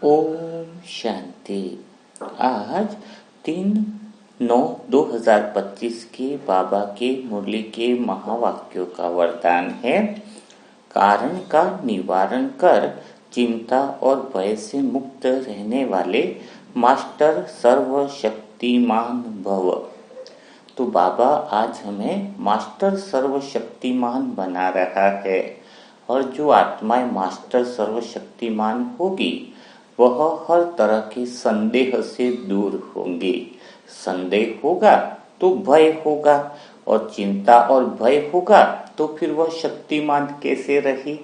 ओम शांति। आज 3/9/2025 के बाबा के मुरली के महावाक्यों का वरदान है। कारण का निवारण कर चिंता और भय से मुक्त रहने वाले मास्टर सर्वशक्तिमान भव। तो बाबा आज हमें मास्टर सर्वशक्तिमान बना रहा है और जो आत्माएं मास्टर सर्वशक्तिमान होगी वह हर तरह के संदेह से दूर होंगी। संदेह होगा तो भय होगा और चिंता और भय होगा तो फिर वह शक्तिमान कैसे रही।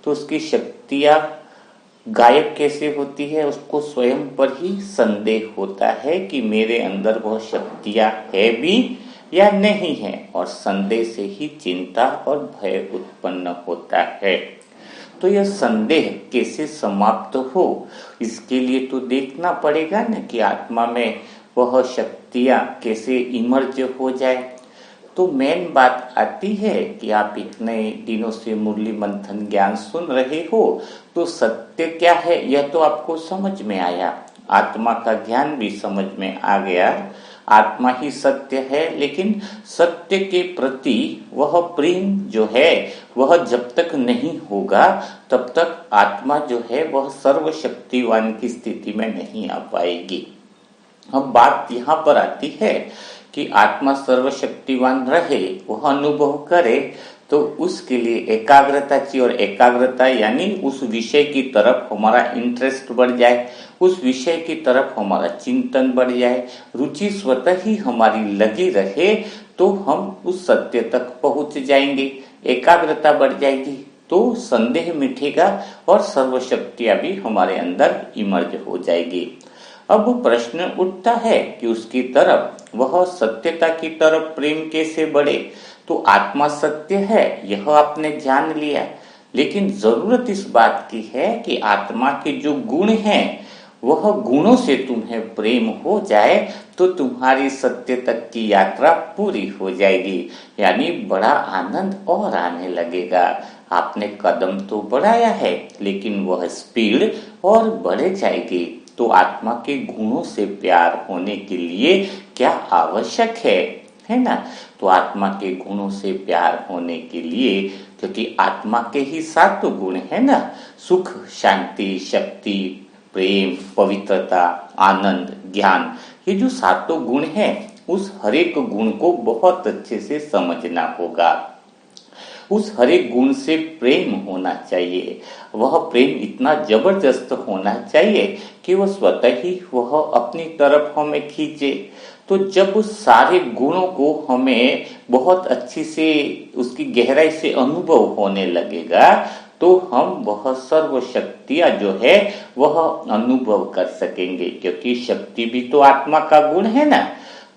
तो उसकी शक्तियां गायब कैसे होती है, उसको स्वयं पर ही संदेह होता है कि मेरे अंदर वह शक्तियां है भी या नहीं है, और संदेह से ही चिंता और भय उत्पन्न होता है। तो यह संदेह कैसे समाप्त हो, इसके लिए तो देखना पड़ेगा न कि आत्मा में वह शक्तियां कैसे इमर्ज हो जाए। तो मेन बात आती है कि आप इतने दिनों से मुरली मंथन ज्ञान सुन रहे हो, तो सत्य क्या है यह तो आपको समझ में आया, आत्मा का ज्ञान भी समझ में आ गया। आत्मा ही सत्य है, लेकिन सत्य के प्रति वह प्रेम जो है वह जब तक नहीं होगा तब तक आत्मा जो है वह सर्वशक्तिवान की स्थिति में नहीं आ पाएगी। अब बात यहाँ पर आती है कि आत्मा सर्वशक्तिवान रहे, वह अनुभव करे, तो उसके लिए एकाग्रता चाहिए। और एकाग्रता यानी उस विषय की तरफ हमारा इंटरेस्ट बढ़ जाए, उस विषय की तरफ हमारा चिंतन बढ़ जाए, रुचि स्वतः ही हमारी लगी रहे, तो हम उस सत्य तक पहुंच जाएंगे। एकाग्रता बढ़ जाएगी तो संदेह मिटेगा और सर्वशक्तियां भी हमारे अंदर इमर्ज हो जाएगी। अब प्रश्न उठता है कि उसकी तरफ, वह सत्यता की तरफ प्रेम कैसे बढ़े। तो आत्मा सत्य है यह आपने जान लिया, लेकिन जरूरत इस बात की है कि आत्मा के जो गुण हैं वह गुणों से तुम्हें प्रेम हो जाए तो तुम्हारी सत्य तक की यात्रा पूरी हो जाएगी, यानी बड़ा आनंद और आने लगेगा। आपने कदम तो बढ़ाया है लेकिन वह स्पीड और बढ़ जाएगी। तो आत्मा के गुणों से प्यार होने के लिए क्या आवश्यक है ना। तो आत्मा के गुणों से प्यार होने के लिए, क्योंकि आत्मा के ही 7 गुण है ना, सुख, शांति, शक्ति, प्रेम, पवित्रता, आनंद, ज्ञान, ये जो 7 गुण हैं उस हर एक गुण को बहुत अच्छे से समझना होगा। उस हर एक गुण से प्रेम होना चाहिए। वह प्रेम इतना जबरदस्त होना चाहिए कि वह स्वतः ही वह अपनी तरफ हमें खींचे। तो जब उस सारे गुणों को हमें बहुत अच्छी से उसकी गहराई से अनुभव होने लगेगा तो हम वह सर्वशक्तियां जो है वह अनुभव कर सकेंगे, क्योंकि शक्ति भी तो आत्मा का गुण है ना।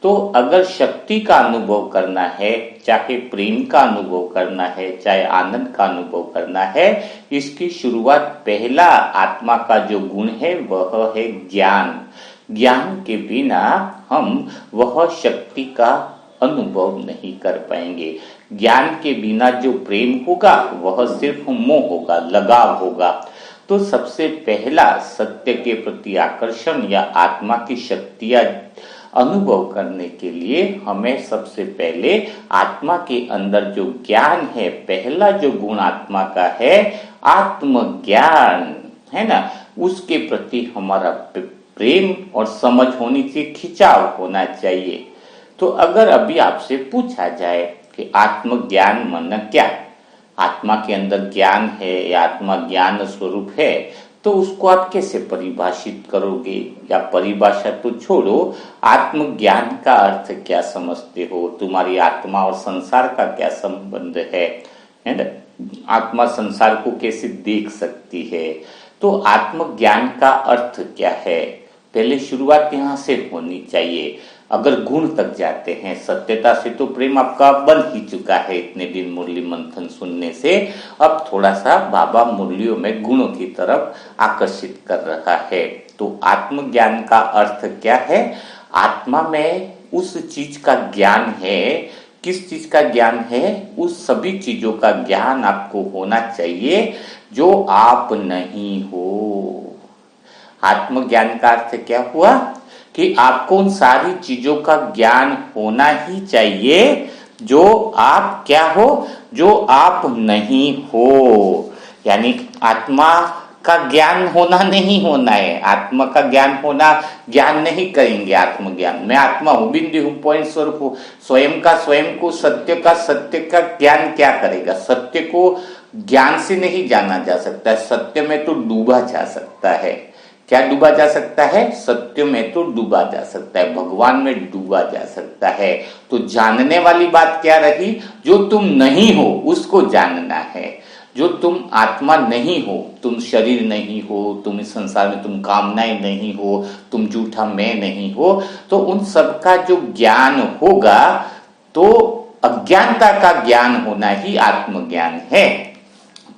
तो अगर शक्ति का अनुभव करना है, चाहे प्रेम का अनुभव करना है, चाहे आनंद का अनुभव करना है, इसकी शुरुआत पहला आत्मा का जो गुण है वह है ज्ञान। ज्ञान के बिना हम वह शक्ति का अनुभव नहीं कर पाएंगे। ज्ञान के बिना जो प्रेम होगा वह सिर्फ मोह होगा, लगाव होगा। तो सबसे पहला सत्य के प्रति आकर्षण या आत्मा की शक्तियां अनुभव करने के लिए हमें सबसे पहले आत्मा के अंदर जो ज्ञान है, पहला जो गुण आत्मा का है आत्मज्ञान, है ना, उसके प्रति हमारा प्रेम और समझ होनी चाहिए, खिंचाव होना चाहिए। तो अगर अभी आपसे पूछा जाए कि आत्मज्ञान मन क्या, आत्मा के अंदर ज्ञान है या आत्मा ज्ञान स्वरूप है, तो उसको आप कैसे परिभाषित करोगे। या परिभाषा तो छोड़ो, आत्मज्ञान का अर्थ क्या समझते हो, तुम्हारी आत्मा और संसार का क्या संबंध है ना। आत्मा संसार को कैसे देख सकती है। तो आत्मज्ञान का अर्थ क्या है, पहले शुरुआत यहाँ से होनी चाहिए। अगर गुण तक जाते हैं, सत्यता से तो प्रेम आपका बन ही चुका है इतने दिन मुरली मंथन सुनने से। अब थोड़ा सा बाबा मुरलियों में गुणों की तरफ आकर्षित कर रहा है। तो आत्मज्ञान का अर्थ क्या है, आत्मा में उस चीज का ज्ञान है। किस चीज का ज्ञान है, उस सभी चीजों का ज्ञान आपको होना चाहिए जो आप नहीं हो। आत्मज्ञान का अर्थ क्या हुआ कि आपको उन सारी चीजों का ज्ञान होना ही चाहिए जो आप क्या हो, जो आप नहीं हो। यानी आत्मा का ज्ञान होना नहीं होना है, आत्मा का ज्ञान होना, ज्ञान नहीं करेंगे आत्मज्ञान। मैं आत्मा हूं, बिंदु हूं, पॉइंट स्वरूप हूं, स्वयं का स्वयं को, सत्य का सत्य का ज्ञान क्या करेगा? सत्य को ज्ञान से नहीं जाना जा सकता, सत्य में तो डूबा जा सकता है। क्या डूबा जा सकता है? सत्य में तो डूबा जा सकता है, भगवान में डूबा जा सकता है। तो जानने वाली बात क्या रही? जो तुम नहीं हो उसको जानना है। जो तुम आत्मा नहीं हो, तुम शरीर नहीं हो, तुम इस संसार में तुम कामनाएं नहीं हो, तुम झूठा मैं नहीं हो, तो उन सब का जो ज्ञान होगा तो अज्ञानता का ज्ञान होना ही आत्मज्ञान है।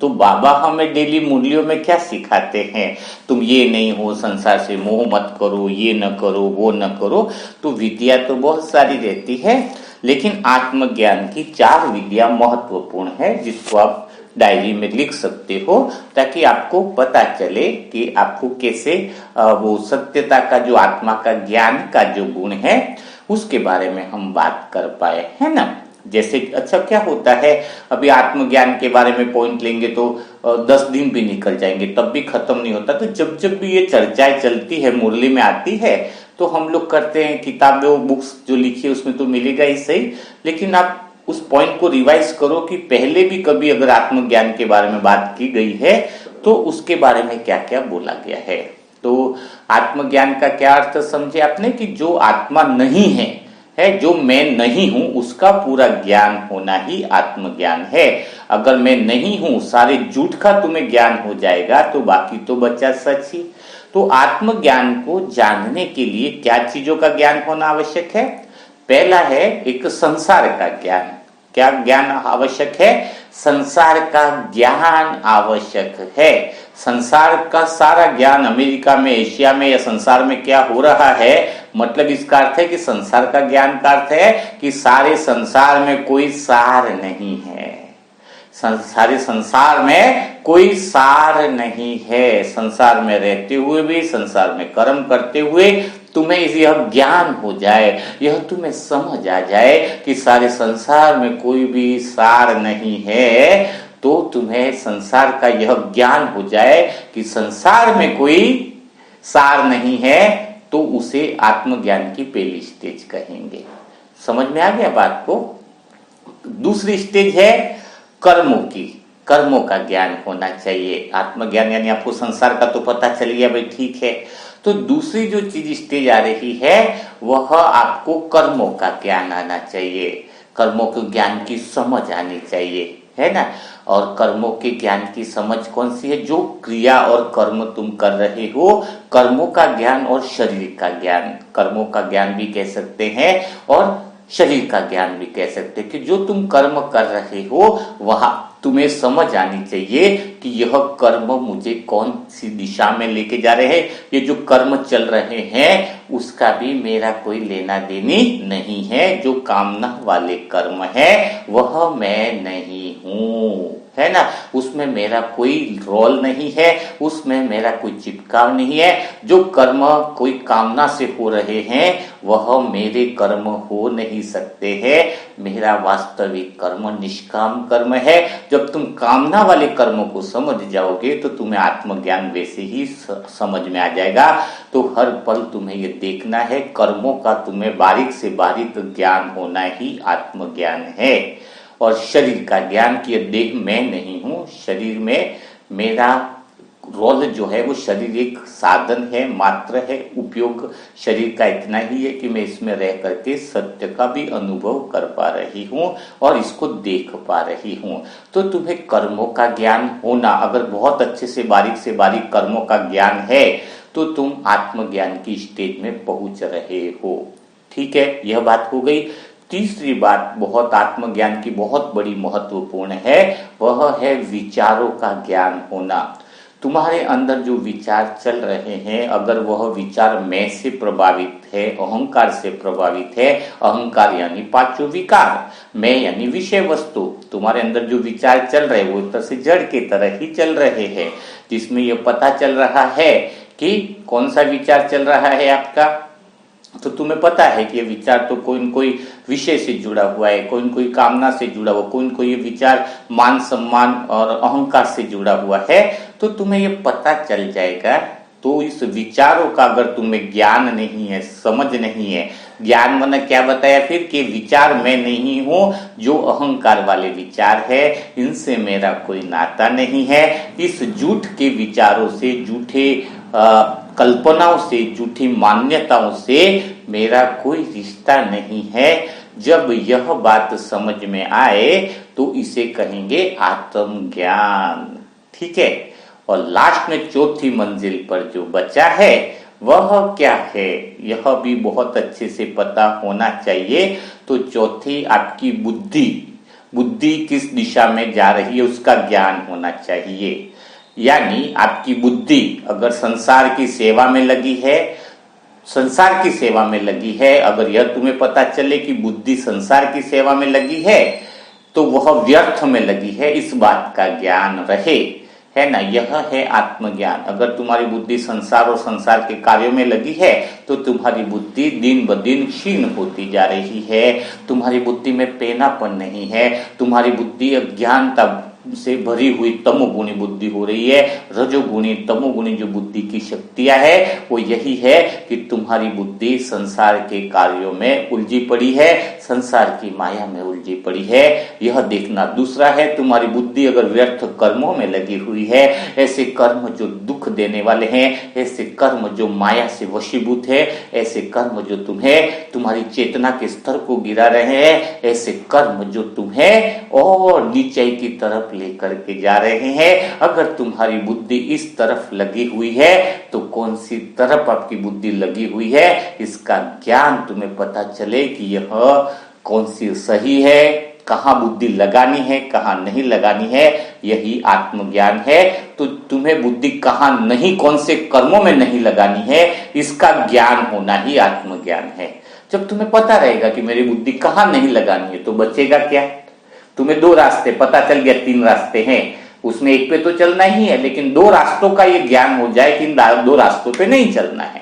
तो बाबा हमें डेली मूल्यों में क्या सिखाते हैं? तुम ये नहीं हो, संसार से मोह मत करो, ये न करो, वो न करो। तो विद्या तो बहुत सारी रहती है, लेकिन आत्मज्ञान की 4 विद्या महत्वपूर्ण है, जिसको आप डायरी में लिख सकते हो, ताकि आपको पता चले कि आपको कैसे वो सत्यता का जो आत्मा का ज्ञान का जो गुण है उसके बारे में हम बात कर पाए, है ना। जैसे अच्छा क्या होता है, अभी आत्मज्ञान के बारे में पॉइंट लेंगे तो 10 दिन भी निकल जाएंगे, तब भी खत्म नहीं होता। तो जब जब भी ये चर्चाएं चलती है, मुरली में आती है, तो हम लोग करते हैं, किताबें बुक्स जो लिखी है उसमें तो मिलेगा ही सही, लेकिन आप उस पॉइंट को रिवाइज करो कि पहले भी कभी अगर आत्मज्ञान के बारे में बात की गई है तो उसके बारे में क्या क्या बोला गया है। तो आत्मज्ञान का क्या अर्थ समझे आपने कि जो आत्मा नहीं है, जो मैं नहीं हूं उसका पूरा ज्ञान होना ही आत्मज्ञान है। अगर मैं नहीं हूं, सारे झूठ का तुम्हें ज्ञान हो जाएगा तो बाकी तो बचा सच ही। तो आत्मज्ञान को जानने के लिए क्या चीजों का ज्ञान होना आवश्यक है? पहला है एक संसार का ज्ञान। क्या ज्ञान आवश्यक है? संसार का ज्ञान आवश्यक है। संसार का सारा ज्ञान अमेरिका में, एशिया में या संसार में क्या हो रहा है, मतलब इसका अर्थ है कि संसार का ज्ञान का अर्थ है कि सारे संसार में कोई सार नहीं है। सारे संसार में कोई सार नहीं है। संसार में रहते हुए भी, संसार में कर्म करते हुए तुम्हें यह ज्ञान हो जाए, यह तुम्हें समझ आ जाए कि सारे संसार में कोई भी सार नहीं है, तो तुम्हें संसार का यह ज्ञान हो जाए कि संसार में कोई सार नहीं है, तो उसे आत्मज्ञान की पहली स्टेज कहेंगे। समझ में आ गया बात को? दूसरी स्टेज है कर्मों की। कर्मों का ज्ञान होना चाहिए। आत्मज्ञान यानी आपको संसार का तो पता चल गया, भाई ठीक है। तो दूसरी जो चीज स्टेज आ रही है वह आपको कर्मों का ज्ञान आना चाहिए, कर्मों के ज्ञान की समझ आनी चाहिए, है ना। और कर्मों के ज्ञान की समझ कौन सी है? जो क्रिया और कर्म तुम कर रहे हो, कर्मों का ज्ञान और शरीर का ज्ञान। कर्मों का ज्ञान भी कह सकते हैं और शरीर का ज्ञान भी कह सकते हैं कि जो तुम कर्म कर रहे हो वहां तुम्हें समझ आनी चाहिए कि यह कर्म मुझे कौन सी दिशा में लेके जा रहे हैं। ये जो कर्म चल रहे हैं उसका भी मेरा कोई लेना देनी नहीं है। जो कामना वाले कर्म है वह मैं नहीं हूं, है ना। उसमें मेरा कोई रोल नहीं है, उसमें मेरा कोई चिपकाव नहीं है। जो कर्म कोई कामना से हो रहे हैं वह मेरे कर्म हो नहीं सकते हैं। मेरा वास्तविक कर्म निष्काम कर्म है। जब तुम कामना वाले कर्मों को समझ जाओगे तो तुम्हें आत्मज्ञान वैसे ही समझ में आ जाएगा। तो हर पल तुम्हें ये देखना है, कर्मों का तुम्हें बारीक से बारीक ज्ञान होना ही आत्मज्ञान है। और शरीर का ज्ञान कि देह मैं नहीं हूं, शरीर में मेरा रोल जो है वो शरीर एक साधन है, मात्र है। उपयोग शरीर का इतना ही है कि मैं इसमें रह करके सत्य का भी अनुभव कर पा रही हूं और इसको देख पा रही हूं। तो तुम्हें कर्मों का ज्ञान होना, अगर बहुत अच्छे से बारीक कर्मों का ज्ञान है तो तुम आत्मज्ञान की स्टेज में पहुंच रहे हो। ठीक है, यह बात हो गई। तीसरी बात बहुत आत्मज्ञान की बहुत बड़ी महत्वपूर्ण है, वह है विचारों का ज्ञान होना। तुम्हारे अंदर जो विचार चल रहे हैं, अगर वह विचार मैं से प्रभावित है, अहंकार से प्रभावित है, अहंकार यानी पांचों विकार, मैं यानी विषय वस्तु, तुम्हारे अंदर जो विचार चल रहे वो एक तरह से जड़ के तरह ही चल रहे हैं, जिसमें यह पता चल रहा है कि कौन सा विचार चल रहा है आपका, तो तुम्हें पता है कि ये विचार तो कोई न कोई विषय से जुड़ा हुआ है, कोई न कोई कामना से जुड़ा हुआ, कोई न कोई ये विचार मान सम्मान और अहंकार से जुड़ा हुआ है, तो तुम्हें ये पता चल जाएगा। तो इस विचारों का अगर तुम्हें ज्ञान नहीं है, समझ नहीं है, ज्ञान माने क्या बताया फिर कि विचार मैं नहीं हूं, जो अहंकार वाले विचार है इनसे मेरा कोई नाता नहीं है, इस झूठ के विचारों से, झूठे कल्पनाओं से, झूठी मान्यताओं से मेरा कोई रिश्ता नहीं है। जब यह बात समझ में आए तो इसे कहेंगे आत्मज्ञान। ठीक है। और लास्ट में चौथी मंजिल पर जो बचा है वह क्या है, यह भी बहुत अच्छे से पता होना चाहिए। तो चौथी आपकी बुद्धि, बुद्धि किस दिशा में जा रही है उसका ज्ञान होना चाहिए। यानी आपकी बुद्धि अगर संसार की सेवा में लगी है, संसार की सेवा में लगी है, अगर यह तुम्हें पता चले कि बुद्धि संसार की सेवा में लगी है तो वह व्यर्थ में लगी है, इस बात का ज्ञान रहे, है ना। यह है आत्मज्ञान। अगर तुम्हारी बुद्धि संसार और संसार के कार्यों में लगी है तो तुम्हारी बुद्धि दिन ब दिन क्षीण होती जा रही है, तुम्हारी बुद्धि में पेनापन नहीं है, तुम्हारी बुद्धि अज्ञानता से भरी हुई तमोगुणी बुद्धि हो रही है। रजोगुणी तमोगुणी जो बुद्धि की शक्तियां है वो यही है कि तुम्हारी बुद्धि संसार के कार्यों में उलझी पड़ी है, संसार की माया में उलझी पड़ी है, यह देखना। दूसरा है तुम्हारी बुद्धि अगर व्यर्थ कर्मों में लगी हुई है, ऐसे कर्म जो दुख देने वाले हैं, ऐसे कर्म जो माया से वशीभूत है, ऐसे कर्म जो तुम्हें तुम्हारी चेतना के स्तर को गिरा रहे हैं, ऐसे कर्म जो तुम्हें और नीचे की तरफ लेकर के जा रहे हैं। अगर तुम्हारी बुद्धि इस तरफ लगी हुई है तो कौन सी तरफ आपकी बुद्धि लगी हुई है इसका ज्ञान तुम्हें पता चले कि यह कौन सी सही है, कहां बुद्धि लगानी है, कहां नहीं लगानी है, यही आत्मज्ञान है। तो तुम्हें बुद्धि कहां नहीं, कौन से कर्मों में नहीं लगानी है, इसका ज्ञान होना ही आत्मज्ञान है। जब तुम्हें पता रहेगा कि मेरी बुद्धि कहां नहीं लगानी है तो बचेगा क्या। तुम्हें दो रास्ते पता चल गया, तीन रास्ते हैं, उसमें एक पे तो चलना ही है, लेकिन दो रास्तों का ये ज्ञान हो जाए कि इन दो रास्तों पे नहीं चलना है।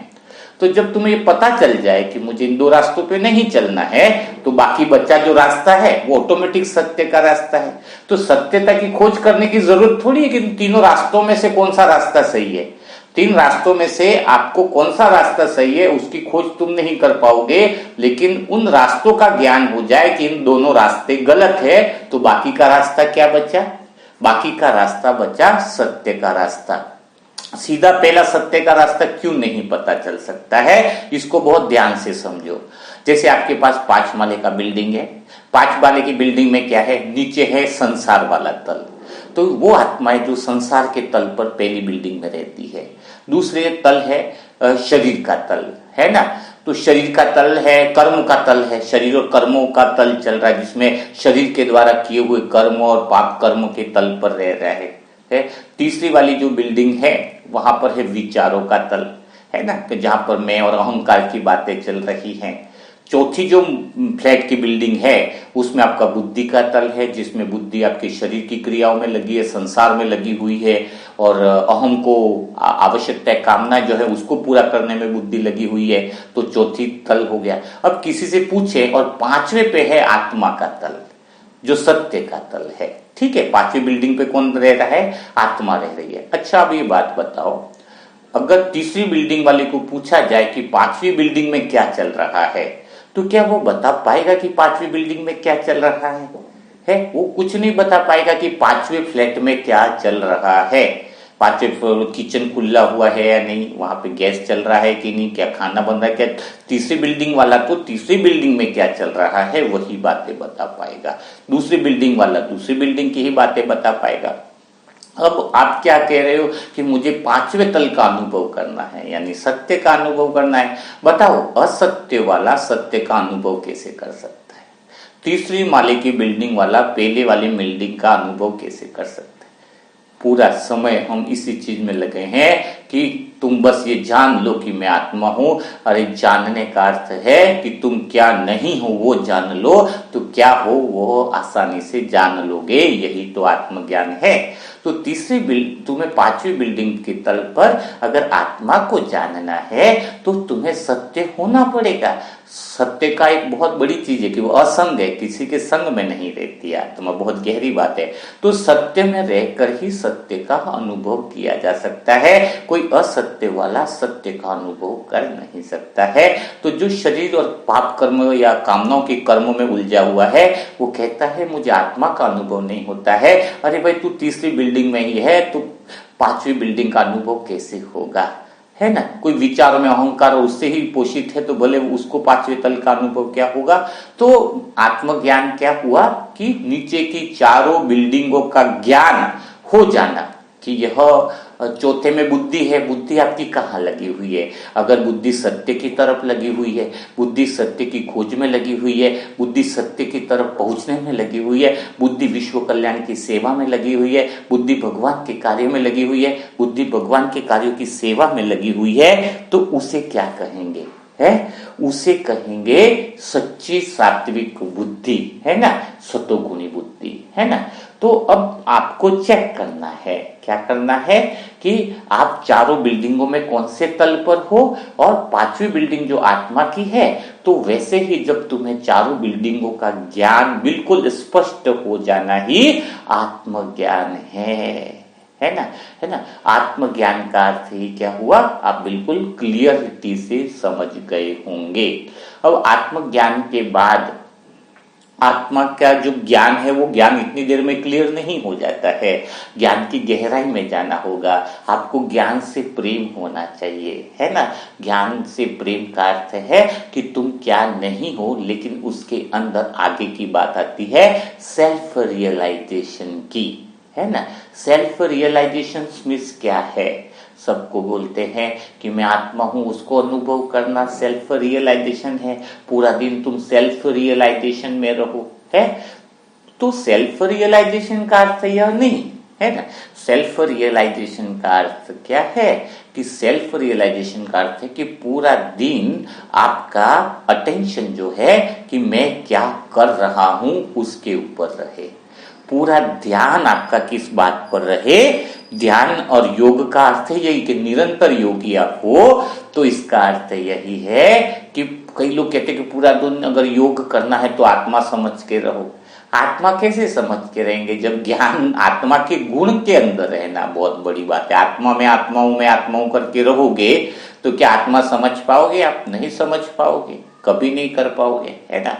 तो जब तुम्हें ये पता चल जाए कि मुझे इन दो रास्तों पे नहीं चलना है तो बाकी बच्चा जो रास्ता है वो ऑटोमेटिक सत्य का रास्ता है। तो सत्यता की खोज करने की जरूरत थोड़ी है कि तीनों रास्तों में से कौन सा रास्ता सही है। तीन रास्तों में से आपको कौन सा रास्ता सही है उसकी खोज तुम नहीं कर पाओगे, लेकिन उन रास्तों का ज्ञान हो जाए कि इन दोनों रास्ते गलत है तो बाकी का रास्ता क्या बचा, बाकी का रास्ता बचा सत्य का रास्ता। सीधा पहला सत्य का रास्ता क्यों नहीं पता चल सकता है, इसको बहुत ध्यान से समझो। जैसे आपके पास 5 माले का बिल्डिंग है, 5 माले की बिल्डिंग में क्या है, नीचे है संसार वाला तल, तो वो आत्माएं जो संसार के तल पर पहली बिल्डिंग में रहती है। दूसरे तल है शरीर का तल, है ना। तो शरीर का तल है, कर्म का तल है, शरीर और कर्मों का तल चल रहा है, जिसमें शरीर के द्वारा किए हुए कर्म और पाप कर्म के तल पर रह रहा है। तीसरी वाली जो बिल्डिंग है वहां पर है विचारों का तल, है ना, जहां पर मैं और अहंकार की बातें चल रही हैं। चौथी जो फ्लैट की बिल्डिंग है उसमें आपका बुद्धि का तल है, जिसमें बुद्धि आपके शरीर की क्रियाओं में लगी है, संसार में लगी हुई है, और अहम को आवश्यकता कामना जो है उसको पूरा करने में बुद्धि लगी हुई है। तो चौथी तल हो गया। अब किसी से पूछे, और 5वें पे है आत्मा का तल जो सत्य का तल है। ठीक है, 5वीं बिल्डिंग पे कौन रह रहा है, आत्मा रह रही है। अच्छा अब ये बात बताओ, अगर तीसरी बिल्डिंग वाले को पूछा जाए कि 5वीं बिल्डिंग में क्या चल रहा है, तो क्या वो बता पाएगा कि 5वीं बिल्डिंग में क्या चल रहा है? वो कुछ नहीं बता पाएगा कि 5वें फ्लैट में क्या चल रहा है। 5वें किचन खुला हुआ है या नहीं, वहां पे गैस चल रहा है कि नहीं, क्या खाना बन रहा है क्या। तीसरी बिल्डिंग वाला तो तीसरी बिल्डिंग में क्या चल रहा है वही बातें बता पाएगा, दूसरी बिल्डिंग वाला दूसरी बिल्डिंग की ही बातें बता पाएगा। अब आप क्या कह रहे हो कि मुझे 5वें तल का अनुभव करना है, यानी सत्य का अनुभव करना है। बताओ असत्य वाला सत्य का अनुभव कैसे कर सकता है, तीसरी माले की बिल्डिंग वाला पहले वाली बिल्डिंग का अनुभव कैसे कर सकता है। पूरा समय हम इसी चीज में लगे हैं कि तुम बस ये जान लो कि मैं आत्मा हूं। अरे जानने का अर्थ है कि तुम क्या नहीं हो वो जान लो, तो क्या हो वो आसानी से जान लोगे, यही तो आत्मज्ञान है। तो तुम्हें पांचवी बिल्डिंग के तल पर अगर आत्मा को जानना है तो तुम्हें सत्य होना पड़ेगा। सत्य का एक बहुत बड़ी चीज है कि वो असंग है, किसी के संग में नहीं रहती आत्मा, बहुत गहरी बात है। तो सत्य में रहकर ही सत्य का अनुभव किया जा सकता है, कोई असत्य वाला सत्य का अनुभव कर नहीं सकता है। तो जो शरीर और पाप कर्म या कामनाओं के कर्मों में उलझा हुआ है वो कहता है मुझे आत्मा का अनुभव नहीं होता है। अरे भाई तू तीसरी बिल्डिंग में ही है, तो पांचवी बिल्डिंग का अनुभव कैसे होगा, है ना। कोई विचारों में अहंकार उससे ही पोषित है तो भले उसको पांचवें तल का अनुभव क्या होगा। तो आत्मज्ञान क्या हुआ कि नीचे की चारों बिल्डिंगों का ज्ञान हो जाना कि यह चौथे में बुद्धि है, बुद्धि आपकी कहाँ लगी हुई है। अगर बुद्धि सत्य की तरफ लगी हुई है, बुद्धि सत्य की खोज में लगी हुई है, बुद्धि सत्य की तरफ पहुंचने में लगी हुई है, बुद्धि विश्व कल्याण की सेवा में लगी हुई है, बुद्धि भगवान के कार्य में लगी हुई है, बुद्धि भगवान के कार्यों की सेवा में लगी हुई है, तो उसे क्या कहेंगे, है उसे कहेंगे सच्ची सात्विक बुद्धि, है ना, सतोगुणी बुद्धि, है ना। तो अब आपको चेक करना है, क्या करना है कि आप चारों बिल्डिंगों में कौन से तल पर हो, और पांचवी बिल्डिंग जो आत्मा की है, तो वैसे ही जब तुम्हें चारों बिल्डिंगों का ज्ञान बिल्कुल स्पष्ट हो जाना ही आत्मज्ञान है ना, है ना। आत्मज्ञान का अर्थ ही क्या हुआ, आप बिल्कुल क्लियरिटी से समझ गए होंगे। अब आत्मज्ञान के बाद आत्मा का जो ज्ञान है वो ज्ञान इतनी देर में क्लियर नहीं हो जाता है, ज्ञान की गहराई में जाना होगा। आपको ज्ञान से प्रेम होना चाहिए, है ना। ज्ञान से प्रेम का अर्थ है कि तुम क्या नहीं हो, लेकिन उसके अंदर आगे की बात आती है सेल्फ रियलाइजेशन की, है ना। सेल्फ रियलाइजेशन मीन्स क्या है, सबको बोलते हैं कि मैं आत्मा हूं, उसको अनुभव करना सेल्फ रियलाइजेशन है। पूरा दिन तुम सेल्फ रियलाइजेशन में रहो, है तो सेल्फ रियलाइजेशन का अर्थ यह नहीं है ना। सेल्फ रियलाइजेशन का अर्थ क्या है कि सेल्फ रियलाइजेशन का अर्थ है कि पूरा दिन आपका अटेंशन जो है कि मैं क्या कर रहा हूं उसके ऊपर रहे, पूरा ध्यान आपका किस बात पर रहे। ध्यान और योग का अर्थ है यही कि निरंतर योगी आप हो, तो इसका अर्थ यही है कि कई लोग कहते हैं कि पूरा दिन अगर योग करना है तो आत्मा समझ के रहो। आत्मा कैसे समझ के रहेंगे जब ज्ञान आत्मा के गुण के अंदर रहना बहुत बड़ी बात है। आत्मा में आत्माओं में आत्माओं करके रहोगे तो क्या आत्मा समझ पाओगे, आप नहीं समझ पाओगे, कभी नहीं कर पाओगे, है ना।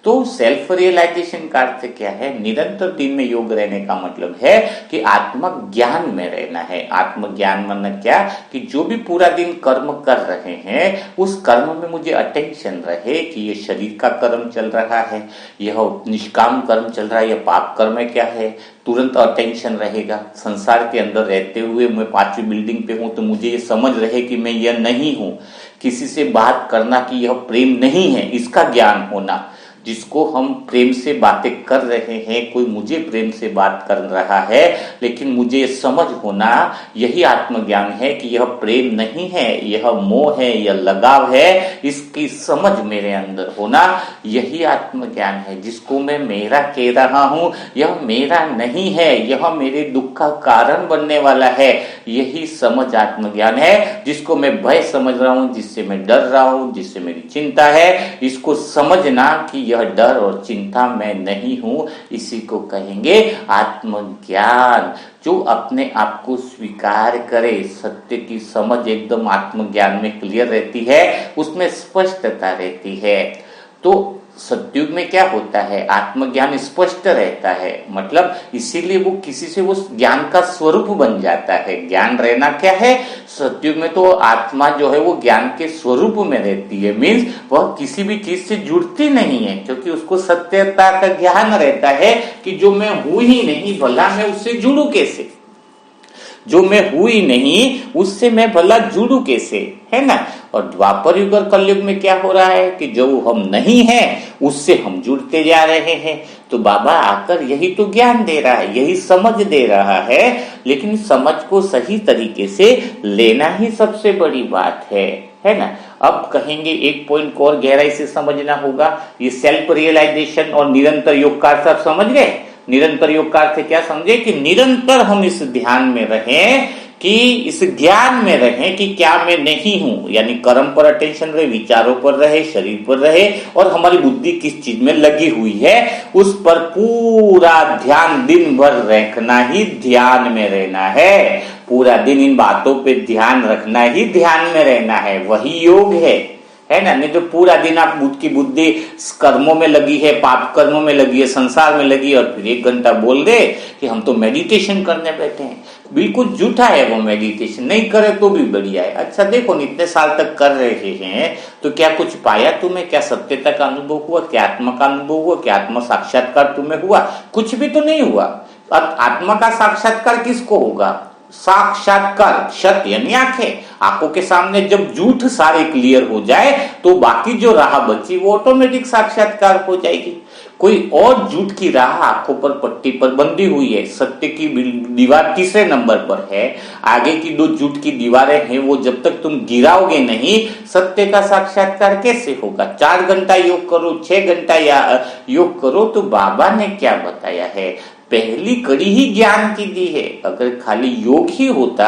तो सेल्फ रियलाइजेशन का अर्थ क्या है, निरंतर दिन में योग रहने का मतलब है कि आत्म ज्ञान में रहना है। आत्मज्ञान मतलब क्या कि जो भी पूरा दिन कर्म कर रहे हैं उस कर्म में मुझे अटेंशन रहे कि ये शरीर का कर्म चल रहा है, यह निष्काम कर्म चल रहा है, यह पाप कर्म है क्या है, तुरंत अटेंशन रहेगा। संसार के अंदर रहते हुए मैं पांचवी बिल्डिंग पे हूं तो मुझे ये समझ रहे कि मैं यह नहीं हूं। किसी से बात करना कि यह प्रेम नहीं है, इसका ज्ञान होना। जिसको हम प्रेम से बातें कर रहे हैं, कोई मुझे प्रेम से बात कर रहा है, लेकिन मुझे ये समझ होना, यही आत्मज्ञान है कि यह प्रेम नहीं है, यह मोह है, यह लगाव है, इसकी समझ मेरे अंदर होना, यही आत्मज्ञान है। जिसको मैं मेरा कह रहा हूं यह मेरा नहीं है, यह मेरे दुख का कारण बनने वाला है, यही समझ आत्मज्ञान है। जिसको मैं भय समझ रहा हूं, जिससे मैं डर रहा हूं, जिससे मेरी चिंता है, इसको समझना कि यह डर और चिंता मैं नहीं हूं, इसी को कहेंगे आत्मज्ञान। जो अपने आप को स्वीकार करे, सत्य की समझ एकदम आत्मज्ञान में क्लियर रहती है, उसमें स्पष्टता रहती है। तो सत्युग में क्या होता है, आत्मज्ञान स्पष्ट रहता है, मतलब इसीलिए वो किसी से वो ज्ञान का स्वरूप बन जाता है। ज्ञान रहना क्या है, सत्युग में तो आत्मा जो है वो ज्ञान के स्वरूप में रहती है, मीन्स वह किसी भी चीज से जुड़ती नहीं है, क्योंकि उसको सत्यता का ज्ञान रहता है कि जो मैं हूं ही नहीं, भला मैं उससे जुड़ू कैसे, जो मैं हुई नहीं उससे मैं भला जुड़ू कैसे, है ना। और द्वापर युग और कलयुग में क्या हो रहा है कि जो हम नहीं है उससे हम जुड़ते जा रहे हैं। तो बाबा आकर यही तो ज्ञान दे रहा है, यही समझ दे रहा है, लेकिन समझ को सही तरीके से लेना ही सबसे बड़ी बात है ना। अब कहेंगे एक पॉइंट को और गहराई से समझना होगा, ये सेल्फ रियलाइजेशन और निरंतर योग का सब समझ गए। निरंतर योग का अर्थ क्या समझे कि निरंतर हम इस ध्यान में रहें, कि इस ज्ञान में रहें कि क्या मैं नहीं हूं, यानी कर्म पर अटेंशन रहे, विचारों पर रहे, शरीर पर रहे, और हमारी बुद्धि किस चीज में लगी हुई है उस पर पूरा ध्यान दिन भर रखना ही ध्यान में रहना है। पूरा दिन इन बातों पे ध्यान रखना ही ध्यान में रहना है, वही योग है ना। नहीं तो पूरा दिन आप की बुद्धि कर्मों में लगी है, पाप कर्मों में लगी है, संसार में लगी है, और फिर 1 घंटा बोल दे कि हम तो मेडिटेशन करने बैठे हैं। बिल्कुल झूठा है वो मेडिटेशन, नहीं करे तो भी बढ़िया है। अच्छा देखो, इतने साल तक कर रहे हैं तो क्या कुछ पाया तुम्हें? क्या सत्यता का अनुभव हुआ? क्या आत्मा का अनुभव हुआ? क्या आत्मा साक्षात्कार तुम्हें हुआ? कुछ भी तो नहीं हुआ। अब आत्मा का साक्षात्कार किसको होगा? साक्षात्कार, सत यानी आंखों के सामने जब झूठ सारे क्लियर हो जाए तो बाकी जो राह बची वो ऑटोमेटिक साक्षात्कार हो जाएगी। कोई और झूठ की राह आंखों पर पट्टी पर बंधी हुई है, सत्य की दीवार तीसरे नंबर पर है, आगे की 2 झूठ की दीवारें हैं, वो जब तक तुम गिराओगे नहीं सत्य का साक्षात्कार कैसे होगा? 4 घंटा योग करो, 6 घंटा योग करो, तो बाबा ने क्या बताया है? पहली कड़ी ही ज्ञान की दी है। अगर खाली योग ही होता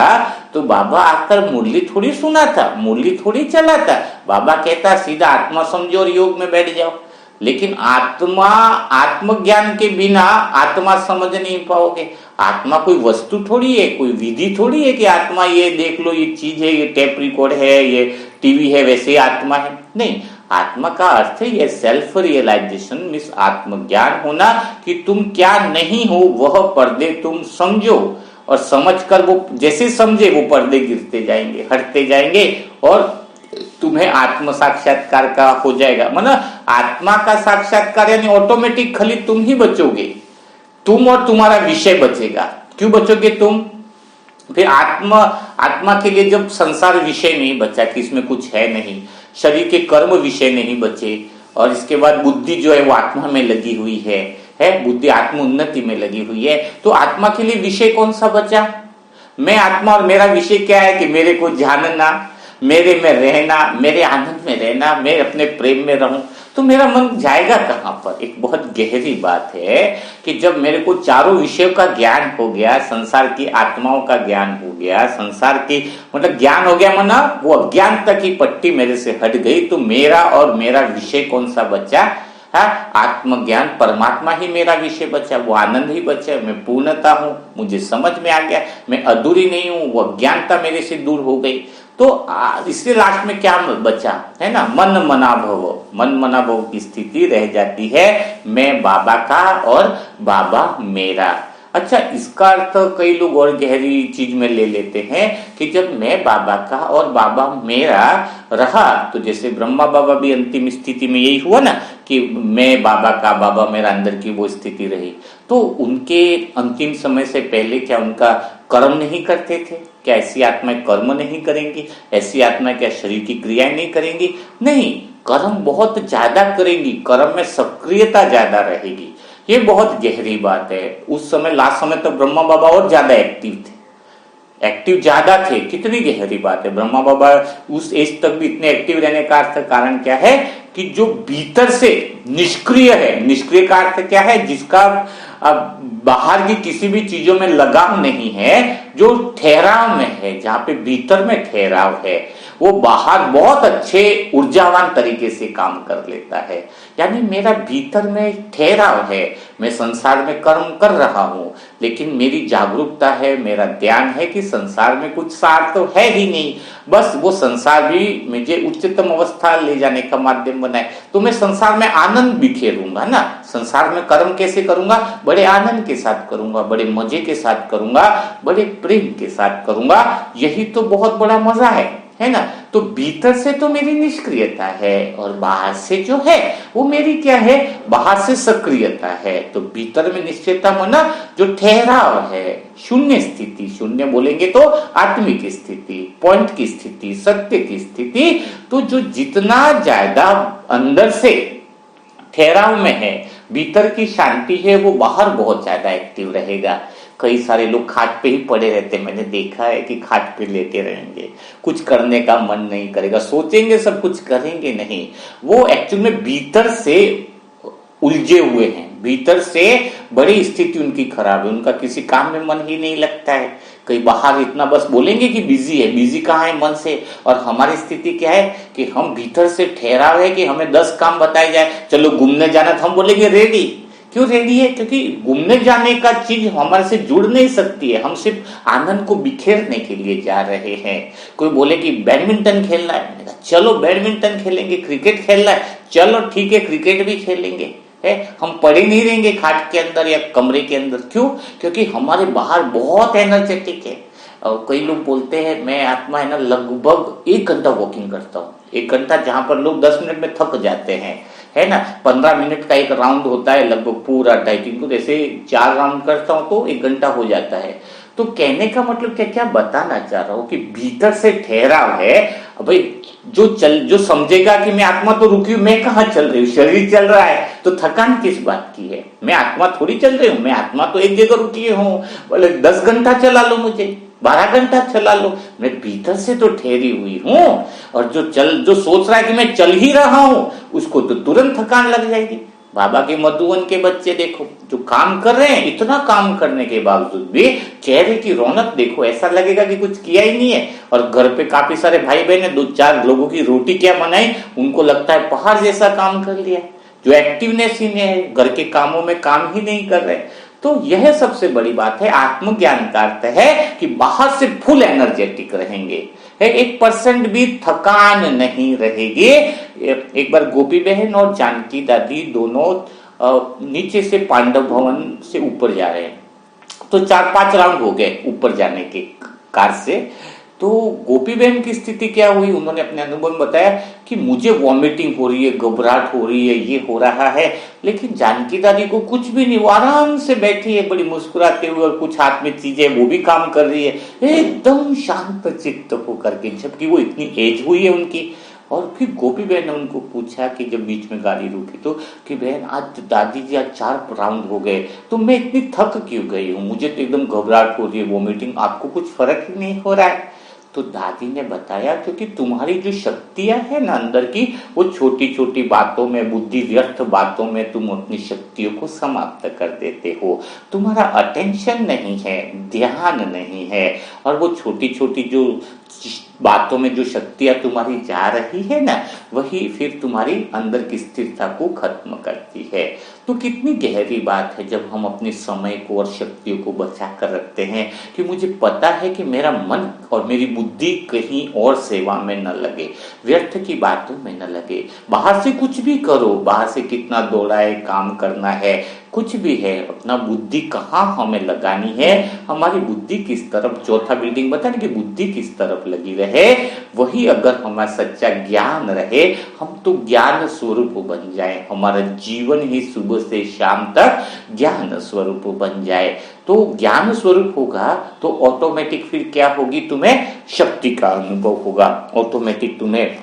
तो बाबा आकर मुरली थोड़ी सुनाता, मुरली थोड़ी चलाता। बाबा कहता सीधा आत्मा समझो और योग में बैठ जाओ। लेकिन आत्मज्ञान के बिना आत्मा समझ नहीं पाओगे। आत्मा कोई वस्तु थोड़ी है, कोई विधि थोड़ी है कि आत्मा ये देख लो, ये चीज है, ये टेप रिकॉर्ड है, ये टीवी है, वैसे ही आत्मा है। नहीं, आत्मा का अर्थ है ये सेल्फ रियलाइजेशन, मीन्स आत्मज्ञान होना कि तुम क्या नहीं हो वह पर्दे तुम समझो, और समझकर वो जैसे समझे वो पर्दे गिरते जाएंगे, हटते जाएंगे, और तुम्हें आत्म साक्षात्कार का हो जाएगा। मतलब आत्मा का साक्षात्कार यानी ऑटोमेटिक खाली तुम ही बचोगे, तुम और तुम्हारा विषय बचेगा। क्यों बचोगे तुम? फिर आत्मा के लिए जब संसार विषय नहीं बचा कि इसमें कुछ है नहीं, शरीर के कर्म विषय नहीं बचे, और इसके बाद बुद्धि जो है वो आत्मा में लगी हुई है बुद्धि आत्म उन्नति में लगी हुई है, तो आत्मा के लिए विषय कौन सा बचा? मैं आत्मा, और मेरा विषय क्या है कि मेरे को जानना, मेरे में रहना, मेरे आनंद में रहना, मैं अपने प्रेम में रहूं। तो मेरा मन जाएगा कहां पर? एक बहुत गहरी बात है कि जब मेरे को चारों विषयों का ज्ञान हो गया, संसार की आत्माओं का ज्ञान हो गया, संसार की मतलब ज्ञान हो गया, माना वो अज्ञानता की पट्टी मेरे से हट गई, तो मेरा और मेरा विषय कौन सा बचा? आत्मज्ञान, परमात्मा ही मेरा विषय बचा, वो आनंद ही बचा, मैं पूर्णता हूं, मुझे समझ में आ गया, मैं अधूरी नहीं हूं, वो अज्ञानता मेरे से दूर हो गई। तो इसके लास्ट में क्या बचा है ना? मन मनाभव की स्थिति रह जाती है, मैं बाबा का और बाबा मेरा। अच्छा, इसका अर्थ कई लोग और गहरी चीज में ले लेते हैं कि जब मैं बाबा का और बाबा मेरा रहा, तो जैसे ब्रह्मा बाबा भी अंतिम स्थिति में यही हुआ ना कि मैं बाबा का, बाबा मेरा, अंदर की वो स्थिति रही। तो उनके अंतिम समय से पहले क्या उनका कर्म नहीं करते थे? क्या ऐसी आत्माएं कर्म नहीं करेंगी? ऐसी आत्माएं क्या शरीर की क्रियाएं नहीं करेंगी? नहीं, कर्म बहुत ज्यादा करेंगी, कर्म में सक्रियता ज्यादा रहेगी। ये बहुत गहरी बात है। उस समय लास्ट समय तो ब्रह्मा बाबा और ज्यादा एक्टिव ज्यादा थे। कितनी गहरी बात है। ब्रह्मा बाबा उस एज तक भी इतने एक्टिव रहने का कारण क्या है कि जो भीतर से निष्क्रिय है। निष्क्रिय का अर्थ क्या है? जिसका बाहर की किसी भी चीजों में लगाव नहीं है, जो ठहराव में है, जहां पे भीतर में ठहराव है, वो बाहर बहुत अच्छे ऊर्जावान तरीके से काम कर लेता है। यानी मेरा भीतर में ठहराव है, मैं संसार में कर्म कर रहा हूं, लेकिन मेरी जागरूकता है, मेरा ध्यान है कि संसार में कुछ सार तो है ही नहीं, बस वो संसार भी मुझे उच्चतम अवस्था ले जाने का माध्यम बनाए। तो मैं संसार में आनंद बिखेरूंगा ना। संसार में कर्म कैसे करूंगा? बड़े आनंद के साथ करूंगा, बड़े मजे के साथ करूंगा, बड़े प्रेम के साथ करूंगा। यही तो बहुत बड़ा मजा है ना। तो भीतर से तो मेरी निष्क्रियता है, और बाहर से जो है वो मेरी क्या है? बाहर से सक्रियता है। तो भीतर में निश्चयता होना, जो ठहराव है, शून्य स्थिति, शून्य बोलेंगे तो आत्मिक स्थिति, पॉइंट की स्थिति, सत्य की स्थिति। तो जो जितना ज्यादा अंदर से ठहराव में है, भीतर की शांति है, वो बाहर बहुत ज्यादा एक्टिव रहेगा। कई सारे लोग खाट पे ही पड़े रहते, मैंने देखा है कि खाट पे लेटे रहेंगे, कुछ करने का मन नहीं करेगा, सोचेंगे सब, कुछ करेंगे नहीं। वो एक्चुअली में भीतर से उलझे हुए हैं, भीतर से बड़ी स्थिति उनकी खराब है, उनका किसी काम में मन ही नहीं लगता है। कहीं बाहर इतना बस बोलेंगे कि बिजी है, बिजी कहाँ है मन से। और हमारी स्थिति क्या है कि हम भीतर से ठहराव है कि हमें 10 काम बताए जाए, चलो घूमने जाना, तो हम बोलेंगे रेडी। क्यों रेडी है? क्योंकि घूमने जाने का चीज हमारे से जुड़ नहीं सकती है, हम सिर्फ आनंद को बिखेरने के लिए जा रहे हैं। कोई बोले कि बैडमिंटन खेलना है, चलो बैडमिंटन खेलेंगे। क्रिकेट खेलना है, चलो ठीक है क्रिकेट भी खेलेंगे। है, हम पड़े नहीं रहेंगे खाट के अंदर या कमरे के अंदर। क्यों? क्योंकि हमारे बाहर बहुत एनर्जेटिक है। और कई लोग बोलते हैं मैं आत्मा है ना लगभग 1 घंटा वॉकिंग करता हूँ। 1 घंटा जहां पर लोग 10 मिनट में थक जाते हैं, है ना। 15 मिनट का एक राउंड होता है लगभग पूरा डाइटिंग को, जैसे 4 राउंड करता हूं तो 1 घंटा हो जाता है। तो कहने का मतलब क्या क्या बताना चाह रहा हूं कि भीतर से ठहराव है। भाई जो समझेगा कि मैं आत्मा तो रुकी हूं, मैं कहाँ चल रही हूँ, शरीर चल रहा है, तो थकान किस बात की है? मैं आत्मा थोड़ी चल रही हूँ, मैं आत्मा तो एक जगह रुकी हूँ। बोले 10 घंटा चला लो, मुझे 12 घंटा चला लो, मैं भीतर से तो ठहरी हुई हूँ। और जो सोच रहा है कि मैं चल ही रहा हूं, उसको तो तुरंत थकान लग जाएगी। बाबा के मधुवन के बच्चे देखो, जो काम कर रहे हैं, इतना काम करने के बावजूद भी चेहरे की रौनक देखो, ऐसा लगेगा कि कुछ किया ही नहीं है। और घर पे काफी सारे भाई बहन है, 2-4 लोगों की रोटी क्या बनाई, उनको लगता है पहाड़ जैसा काम कर लिया। जो एक्टिवनेस ही नहीं है, घर के कामों में काम ही नहीं कर रहे। तो यह सबसे बड़ी बात है। आत्मज्ञान का अर्थ है कि बाहर से फुल एनर्जेटिक रहेंगे, है, 1% भी थकान नहीं रहेगी। एक बार गोपी बहन और जानकी दादी दोनों नीचे से पांडव भवन से ऊपर जा रहे हैं, तो 4-5 राउंड हो गए ऊपर जाने के कार से। तो गोपी बहन की स्थिति क्या हुई, उन्होंने अपने अनुभव में बताया कि मुझे वॉमिटिंग हो रही है, घबराहट हो रही है, ये हो रहा है। लेकिन जानकी दादी को कुछ भी नहीं, वो आराम से बैठी है बड़ी मुस्कुराते हुए, और कुछ हाथ में चीजें वो भी काम कर रही है, एकदम शांत चित्त होकर के, जबकि वो इतनी एज हुई है उनकी। और फिर गोपी बहन ने उनको पूछा कि जब बीच में गाड़ी रुकी तो, कि बहन आज दादी जी आज 4 राउंड हो गए, तो मैं इतनी थक क्यों गई हूँ, मुझे तो एकदम घबराहट हो रही है, वॉमिटिंग, आपको कुछ फर्क ही नहीं हो रहा है? तो दादी ने बताया क्योंकि तुम्हारी जो शक्तियां है ना अंदर की, वो छोटी छोटी बातों में, बुद्धि व्यर्थ बातों में तुम अपनी शक्तियों को समाप्त कर देते हो। तुम्हारा अटेंशन नहीं है, ध्यान नहीं है, और वो छोटी छोटी जो बातों में जो शक्तियां तुम्हारी जा रही है ना, वही फिर तुम्हारी अंदर की स्थिरता को खत्म करती है। तो कितनी गहरी बात है जब हम अपने समय को और शक्तियों को बचा कर रखते हैं कि मुझे पता है कि मेरा मन और मेरी बुद्धि कहीं और सेवा में न लगे, व्यर्थ की बातों में न लगे। बाहर से कुछ भी करो, बाहर से कितना दौड़ाए, काम करना है, कुछ भी है, अपना बुद्धि कहाँ हमें लगानी है, हमारी बुद्धि किस तरफ, चौथा बिल्डिंग बता कि बुद्धि किस तरफ लगी रहे, वही अगर हमारा सच्चा ज्ञान रहे, हम तो ज्ञान स्वरूप बन जाए, हमारा जीवन ही सुबह से शाम तक ज्ञान स्वरूप बन जाए। तो ज्ञान स्वरूप होगा तो ऑटोमेटिक फिर क्या होगी, तुम्हें शक्ति का अनुभव होगा, ऑटोमेटिक तुम्हें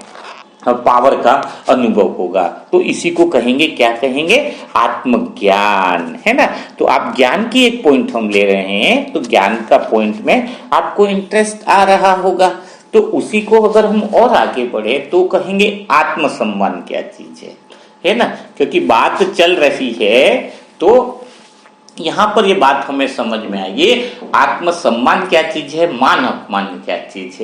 पावर का अनुभव होगा। तो इसी को कहेंगे, क्या कहेंगे, आत्मज्ञान, है ना। तो आप ज्ञान की एक पॉइंट हम ले रहे हैं, तो ज्ञान का पॉइंट में आपको इंटरेस्ट आ रहा होगा। तो उसी को अगर हम और आगे बढ़े तो कहेंगे आत्मसम्मान क्या चीज है ना। क्योंकि बात चल रही है तो यहां पर ये बात हमें समझ में आएगी, आत्मसम्मान क्या चीज है, मान अपमान क्या चीज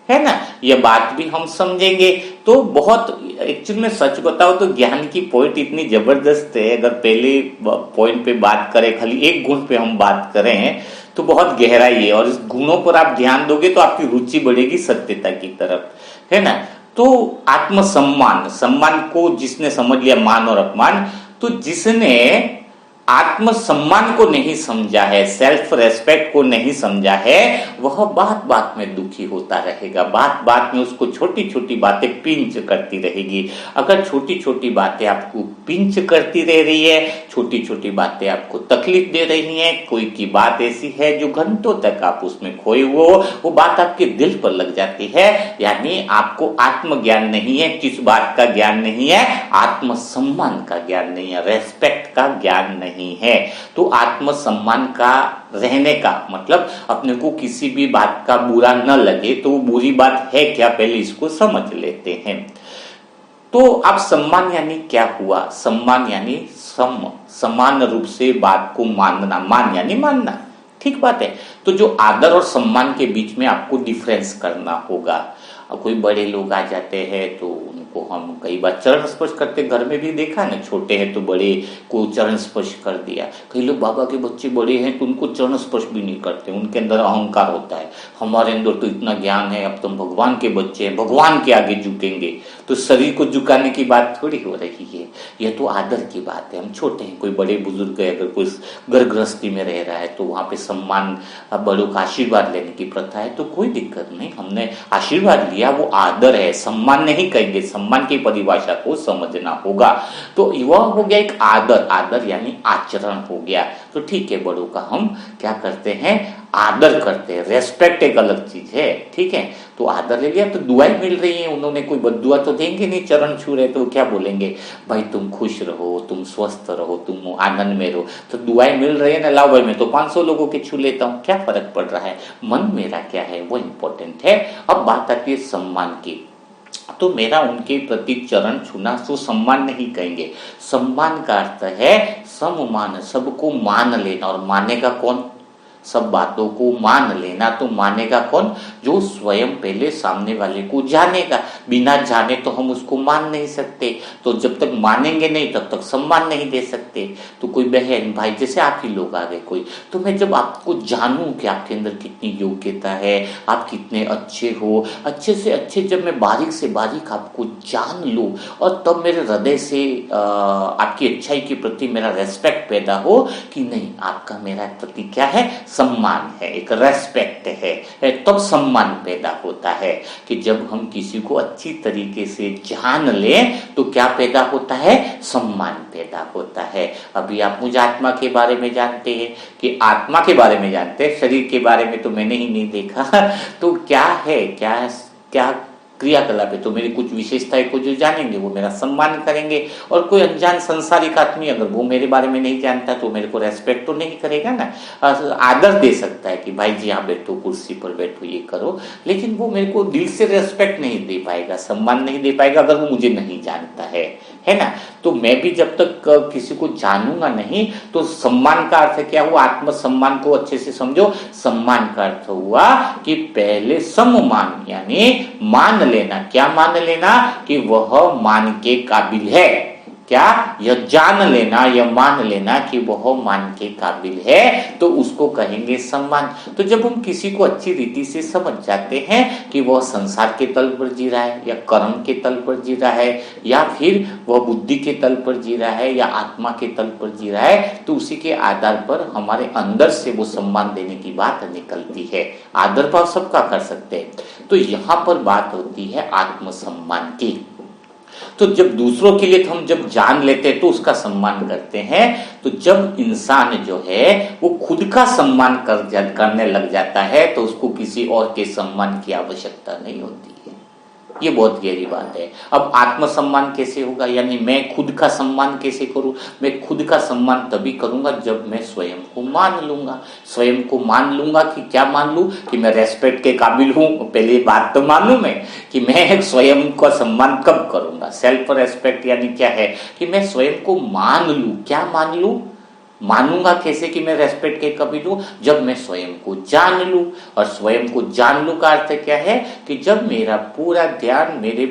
है ना। ये बात भी हम समझेंगे। तो बहुत एक्चुअली में सच बताओ तो ज्ञान की पॉइंट इतनी जबरदस्त है, अगर पहले पॉइंट पे बात करें, खाली एक गुण पे हम बात करें तो बहुत गहराई है, और इस गुणों पर आप ध्यान दोगे तो आपकी रुचि बढ़ेगी सत्यता की तरफ, है ना। तो आत्मसम्मान, सम्मान को जिसने समझ लिया, मान और अपमान, तो जिसने आत्मसम्मान को नहीं समझा है, सेल्फ रेस्पेक्ट को नहीं समझा है, वह बात बात में दुखी होता रहेगा, बात बात में उसको छोटी छोटी बातें पिंच करती रहेगी। अगर छोटी छोटी बातें आपको पिंच करती रह रही है, छोटी छोटी बातें आपको तकलीफ दे रही हैं, कोई की बात ऐसी है जो घंटों तक आप उसमें खोए हुए हो, वो बात आपके दिल पर लग जाती है, यानी आपको आत्मज्ञान नहीं है। किस बात का ज्ञान नहीं है, आत्मसम्मान का ज्ञान नहीं है, रेस्पेक्ट का ज्ञान नहीं है। तो आत्मसम्मान का रहने का मतलब अपने को किसी भी बात का बुरा न लगे, तो वो बुरी बात है क्या, पहले इसको समझ लेते हैं। तो अब सम्मान यानी क्या हुआ? सम्मान यानी समान रूप से बात को मानना, मान यानी मानना, ठीक बात है। तो जो आदर और सम्मान के बीच में आपको डिफरेंस करना होगा। अब कोई बड़े लोग आ जाते हैं तो उनको हम कई बार चरण स्पर्श करते, घर में भी देखा ना, छोटे हैं तो बड़े को चरण स्पर्श कर दिया। कई लोग बाबा के बच्चे बड़े हैं तो उनको चरण स्पर्श भी नहीं करते, उनके अंदर अहंकार होता है, हमारे अंदर तो इतना ज्ञान है, अब तुम भगवान के बच्चे हैं, भगवान के आगे झुकेंगे। तो शरीर को झुकाने की बात थोड़ी हो रही है, यह तो आदर की बात है। हम छोटे हैं, कोई बड़े बुजुर्ग है, अगर कोई घर गृहस्थी में रह रहा है तो वहां पे सम्मान, बड़ों का आशीर्वाद लेने की प्रथा है, तो कोई दिक्कत नहीं, हमने आशीर्वाद लिया, वो आदर है, सम्मान नहीं कहेंगे, सम्मान की परिभाषा को समझना होगा। तो वह हो गया एक आदर, आदर यानी आचरण हो गया। तो ठीक है, बड़ों का हम क्या करते हैं, आदर करते हैं। रेस्पेक्ट एक अलग चीज है, ठीक है। तो आदर ले लिया, तो दुआएं मिल रही हैं, उन्होंने कोई बद्दुआ तो देंगे नहीं, चरण छू रहे तो क्या बोलेंगे, भाई तुम खुश रहो, तुम स्वस्थ रहो, तुम आनंद में रहो। तो दुआएं मिल रही है ना, लाओ भाई मैं तो 500 लोगों के छू लेता हूँ, क्या फर्क पड़ रहा है, मन मेरा क्या है वो इंपॉर्टेंट है। अब बात आती है सम्मान की। तो मेरा उनके प्रति चरण छूना सो सम्मान नहीं कहेंगे। सम्मान का अर्थ है सममान, सबको मान लेना। और मानेगा कौन? सब बातों को मान लेना। तो मानेगा कौन? जो स्वयं पहले सामने वाले को जानेगा। बिना जाने तो हम उसको मान नहीं सकते, तो जब तक मानेंगे नहीं तब तक सम्मान नहीं दे सकते। तो कोई बहन भाई, जैसे आप ही लोग आ गए कोई, तो मैं जब आपको जानूं कि आपके अंदर कितनी योग्यता है, आप कितने अच्छे हो, अच्छे से अच्छे, जब मैं बारीक से बारीक आपको जान लूं, और तब मेरे हृदय से आपकी अच्छाई के प्रति मेरा रेस्पेक्ट पैदा हो कि नहीं, आपका मेरा प्रति क्या है, सम्मान है, एक रेस्पेक्ट है, तब सम्मान पैदा होता है। कि जब हम किसी को अच्छी तरीके से जान लें तो क्या पैदा होता है, सम्मान पैदा होता है। अभी आप मुझे आत्मा के बारे में जानते हैं, कि आत्मा के बारे में जानते हैं, शरीर के बारे में तो मैंने ही नहीं देखा तो क्या है, क्या क्या क्रियाकलाप है, तो मेरी कुछ विशेषताएं को जो जानेंगे वो मेरा सम्मान करेंगे। और कोई अनजान संसारिक आदमी अगर वो मेरे बारे में नहीं जानता तो मेरे को रेस्पेक्ट तो नहीं करेगा ना, आदर दे सकता है कि भाई जी यहाँ बैठो, कुर्सी पर बैठो, ये करो, लेकिन वो मेरे को दिल से रेस्पेक्ट नहीं दे पाएगा, सम्मान नहीं दे पाएगा अगर वो मुझे नहीं जानता है ना। तो मैं भी जब तक किसी को जानूंगा नहीं, तो सम्मान का अर्थ क्या हुआ, आत्म सम्मान को अच्छे से समझो। सम्मान का अर्थ हुआ कि पहले सम्मान यानी मान लेना। क्या मान लेना? कि वह मान के काबिल है। क्या? यह जान लेना, यह मान लेना कि वह मान के काबिल है, तो उसको कहेंगे सम्मान। तो जब हम किसी को अच्छी रीति से समझ जाते हैं कि वह संसार के तल पर जी रहा है, या कर्म के तल पर जी रहा है, या फिर वह बुद्धि के तल पर जी रहा है, या आत्मा के तल पर जी रहा है, तो उसी के आधार पर हमारे अंदर से वो सम्मान देने की बात निकलती है। आदर भाव सबका कर सकते हैं। तो यहाँ पर बात होती है आत्मसम्मान की। तो जब दूसरों के लिए हम जब जान लेते हैं तो उसका सम्मान करते हैं। तो जब इंसान जो है वो खुद का सम्मान करने लग जाता है तो उसको किसी और के सम्मान की आवश्यकता नहीं होती है। ये बहुत गहरी बात है। अब आत्मसम्मान कैसे होगा, यानी मैं खुद का सम्मान कैसे करूं? मैं खुद का सम्मान तभी करूंगा जब मैं स्वयं को मान लूंगा। स्वयं को मान लूंगा कि क्या मान लूं? कि मैं रेस्पेक्ट के काबिल हूं। पहले बात तो मान लूं मैं कि मैं स्वयं का सम्मान कब करूंगा। सेल्फ रेस्पेक्ट यानी क्या है कि मैं स्वयं को मान लूं। क्या मान लूं? मानूंगा कैसे कि मैं रेस्पेक्ट के काबिल हूं? जब मैं स्वयं को जान लूं। और स्वयं को जान लूं का अर्थ क्या है कि जब मेरा पूरा ध्यान मेरे